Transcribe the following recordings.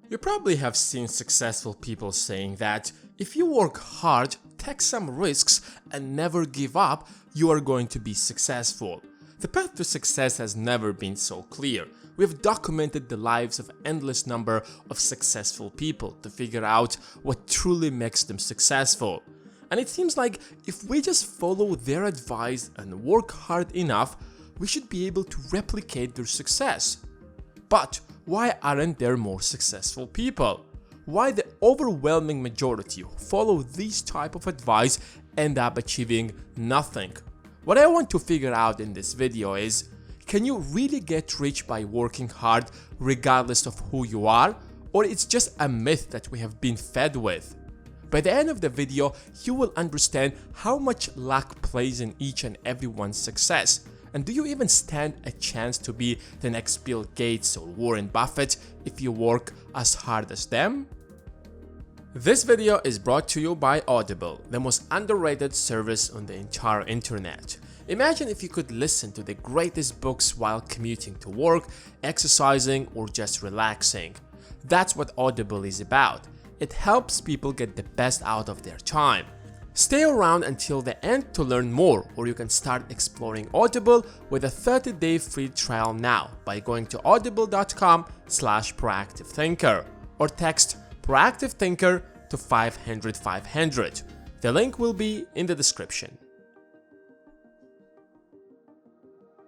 You probably have seen successful people saying that if you work hard, take some risks, and never give up, you are going to be successful. The path to success has never been so clear. We have documented the lives of an endless number of successful people to figure out what truly makes them successful. And it seems like if we just follow their advice and work hard enough, we should be able to replicate their success. But why aren't there more successful people? Why the overwhelming majority who follow this type of advice end up achieving nothing? What I want to figure out in this video is, can you really get rich by working hard regardless of who you are? Or it's just a myth that we have been fed with? By the end of the video, you will understand how much luck plays in each and everyone's success. And do you even stand a chance to be the next Bill Gates or Warren Buffett if you work as hard as them? This video is brought to you by Audible, the most underrated service on the entire internet. Imagine if you could listen to the greatest books while commuting to work, exercising, or just relaxing. That's what Audible is about. It helps people get the best out of their time. Stay around until the end to learn more, or you can start exploring Audible with a 30-day free trial now by going to audible.com/proactivethinker or text Proactive Thinker to 500 500. The link will be in the description.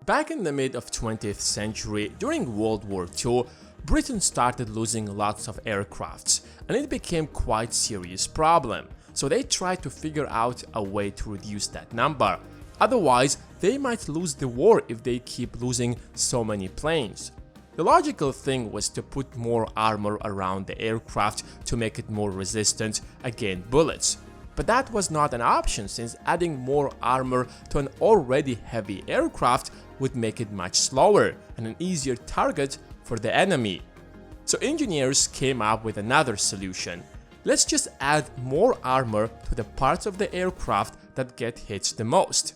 Back in the mid of 20th century, during World War II, Britain started losing lots of aircrafts, and it became quite a serious problem. So they tried to figure out a way to reduce that number. Otherwise, they might lose the war if they keep losing so many planes. The logical thing was to put more armor around the aircraft to make it more resistant against bullets. But that was not an option, since adding more armor to an already heavy aircraft would make it much slower and an easier target for the enemy. So engineers came up with another solution. Let's just add more armor to the parts of the aircraft that get hit the most.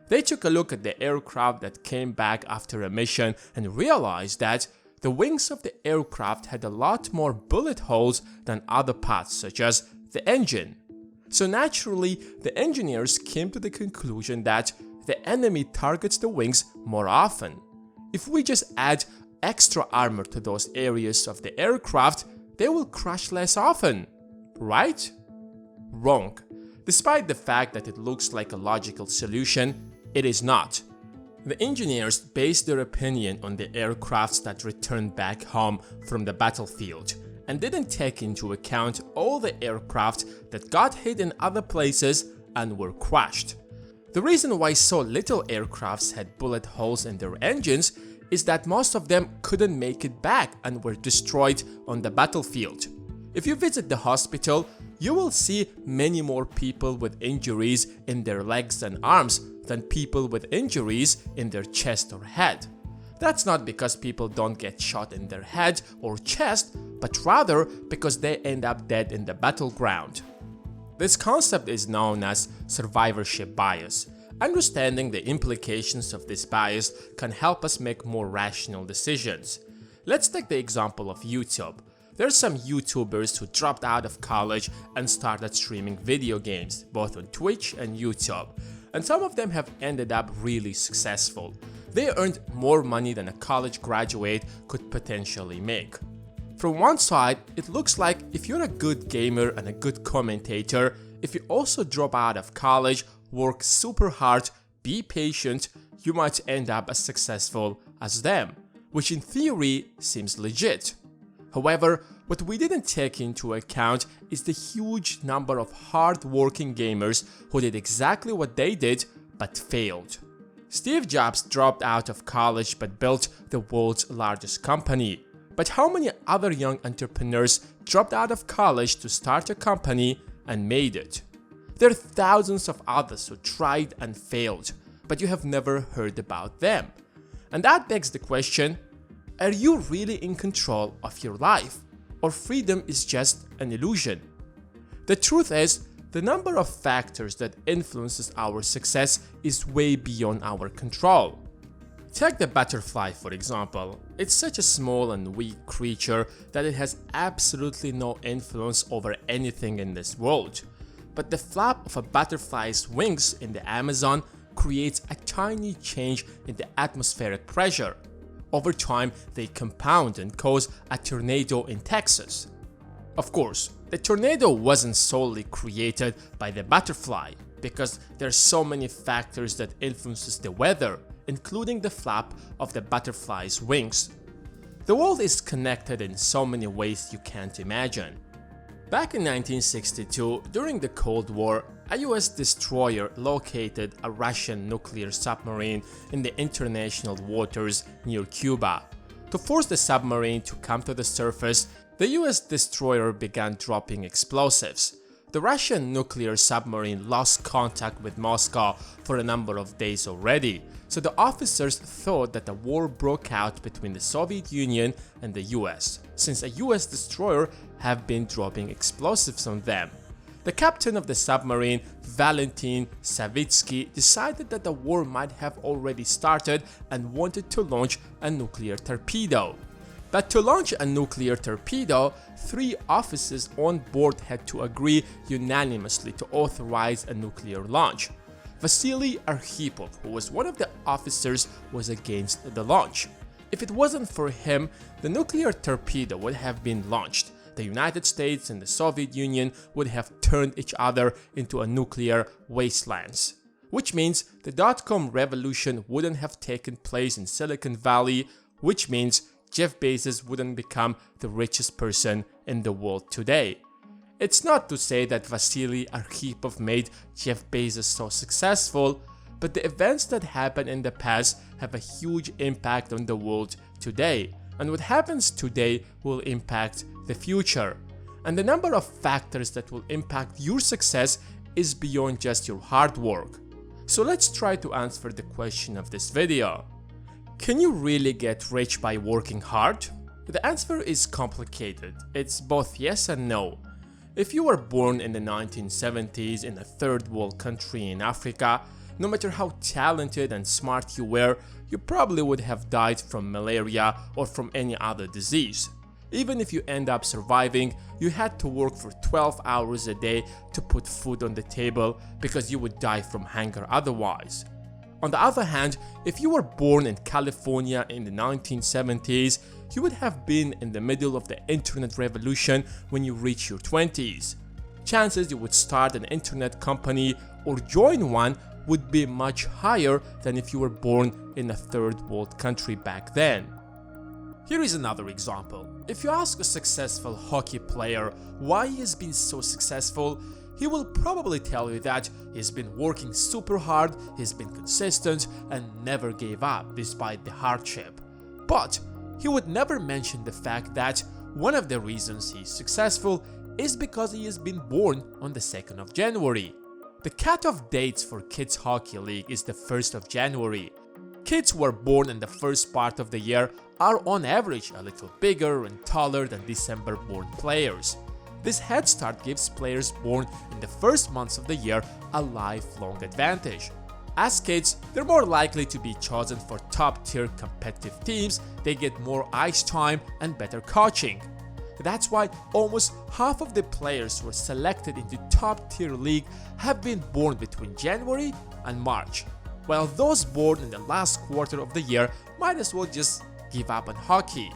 They took a look at the aircraft that came back after a mission and realized that the wings of the aircraft had a lot more bullet holes than other parts, such as the engine. So naturally, the engineers came to the conclusion that the enemy targets the wings more often. If we just add extra armor to those areas of the aircraft, they will crash less often. Right? Wrong. Despite the fact that it looks like a logical solution, it is not. The engineers based their opinion on the aircrafts that returned back home from the battlefield and didn't take into account all the aircraft that got hit in other places and were crashed. The reason why so little aircrafts had bullet holes in their engines is that most of them couldn't make it back and were destroyed on the battlefield. If you visit the hospital, you will see many more people with injuries in their legs and arms than people with injuries in their chest or head. That's not because people don't get shot in their head or chest, but rather because they end up dead in the battleground. This concept is known as survivorship bias. Understanding the implications of this bias can help us make more rational decisions. Let's take the example of YouTube. There are some YouTubers who dropped out of college and started streaming video games, both on Twitch and YouTube. And some of them have ended up really successful. They earned more money than a college graduate could potentially make. From one side, it looks like if you're a good gamer and a good commentator, if you also drop out of college, work super hard, be patient, you might end up as successful as them, which in theory seems legit. However, what we didn't take into account is the huge number of hard-working gamers who did exactly what they did but failed. Steve Jobs dropped out of college but built the world's largest company. But how many other young entrepreneurs dropped out of college to start a company and made it? There are thousands of others who tried and failed, but you have never heard about them. And that begs the question, are you really in control of your life, or freedom is just an illusion? The truth is, the number of factors that influences our success is way beyond our control. Take the butterfly for example. It's such a small and weak creature that it has absolutely no influence over anything in this world. But the flap of a butterfly's wings in the Amazon creates a tiny change in the atmospheric pressure. Over time, they compound and cause a tornado in Texas. Of course, the tornado wasn't solely created by the butterfly, because there are so many factors that influences the weather, including the flap of the butterfly's wings. The world is connected in so many ways you can't imagine. Back in 1962, during the Cold War, a US destroyer located a Russian nuclear submarine in the international waters near Cuba. To force the submarine to come to the surface, the US destroyer began dropping explosives. The Russian nuclear submarine lost contact with Moscow for a number of days already, so the officers thought that a war broke out between the Soviet Union and the US, since a US destroyer had been dropping explosives on them. The captain of the submarine, Valentin Savitsky, decided that the war might have already started and wanted to launch a nuclear torpedo. But to launch a nuclear torpedo, 3 officers on board had to agree unanimously to authorize a nuclear launch. Vasily Arkhipov, who was one of the officers, was against the launch. If it wasn't for him, the nuclear torpedo would have been launched. The United States and the Soviet Union would have turned each other into a nuclear wastelands. Which means the dot-com revolution wouldn't have taken place in Silicon Valley, which means Jeff Bezos wouldn't become the richest person in the world today. It's not to say that Vasily Arkhipov made Jeff Bezos so successful, but the events that happened in the past have a huge impact on the world today, and what happens today will impact the future. And the number of factors that will impact your success is beyond just your hard work. So let's try to answer the question of this video. Can you really get rich by working hard? The answer is complicated. It's both yes and no. If you were born in the 1970s in a third world country in Africa, no matter how talented and smart you were, you probably would have died from malaria or from any other disease. Even if you end up surviving, you had to work for 12 hours a day to put food on the table because you would die from hunger otherwise. On the other hand, if you were born in California in the 1970s, you would have been in the middle of the internet revolution when you reach your 20s. Chances you would start an internet company or join one would be much higher than if you were born in a third world country back then. Here is another example. If you ask a successful hockey player why he has been so successful, he will probably tell you that he's been working super hard, he's been consistent, and never gave up despite the hardship. But he would never mention the fact that one of the reasons he's successful is because he has been born on the 2nd of January. The cutoff dates for Kids Hockey League is the 1st of January. Kids who are born in the first part of the year are on average a little bigger and taller than December-born players. This head start gives players born in the first months of the year a lifelong advantage. As kids, they're more likely to be chosen for top-tier competitive teams, they get more ice time and better coaching. That's why almost half of the players who are selected into top-tier league have been born between January and March, while those born in the last quarter of the year might as well just give up on hockey.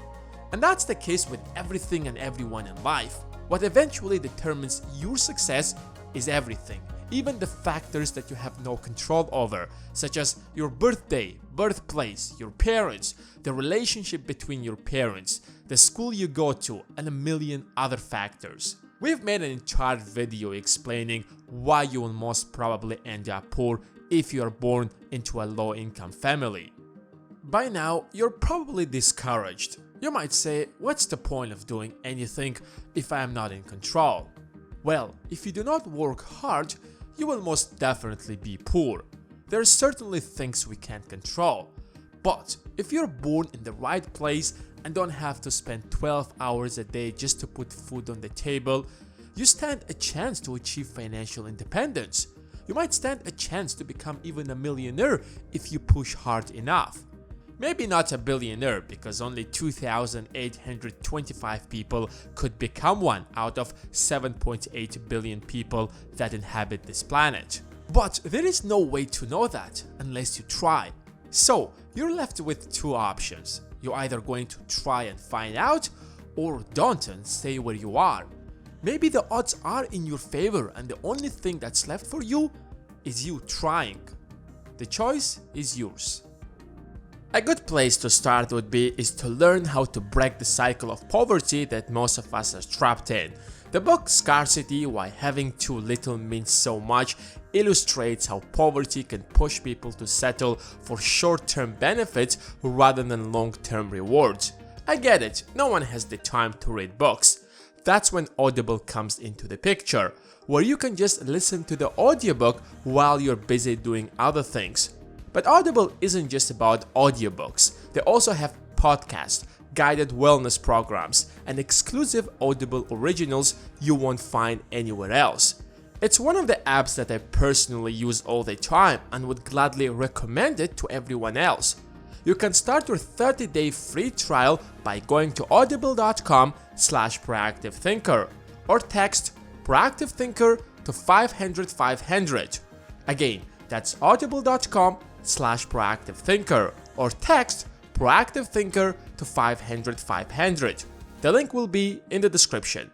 And that's the case with everything and everyone in life. What eventually determines your success is everything, even the factors that you have no control over, such as your birthday, birthplace, your parents, the relationship between your parents, the school you go to, and a million other factors. We've made an entire video explaining why you will most probably end up poor if you are born into a low-income family. By now, you're probably discouraged. You might say, what's the point of doing anything if I am not in control? Well, if you do not work hard, you will most definitely be poor. There are certainly things we can't control. But if you're born in the right place and don't have to spend 12 hours a day just to put food on the table, you stand a chance to achieve financial independence. You might stand a chance to become even a millionaire if you push hard enough. Maybe not a billionaire, because only 2,825 people could become one out of 7.8 billion people that inhabit this planet. But there is no way to know that unless you try. So you're left with two options. You're either going to try and find out, or don't and stay where you are. Maybe the odds are in your favor and the only thing that's left for you is you trying. The choice is yours. A good place to start would be to learn how to break the cycle of poverty that most of us are trapped in. The book Scarcity, Why Having Too Little Means So Much illustrates how poverty can push people to settle for short-term benefits rather than long-term rewards. I get it, no one has the time to read books. That's when Audible comes into the picture, where you can just listen to the audiobook while you're busy doing other things. But Audible isn't just about audiobooks. They also have podcasts, guided wellness programs, and exclusive Audible originals you won't find anywhere else. It's one of the apps that I personally use all the time and would gladly recommend it to everyone else. You can start your 30-day free trial by going to audible.com/proactivethinker or text Proactive Thinker to 500-500. Again, that's audible.com/proactivethinker or text Proactive Thinker to 500-500. The link will be in the description.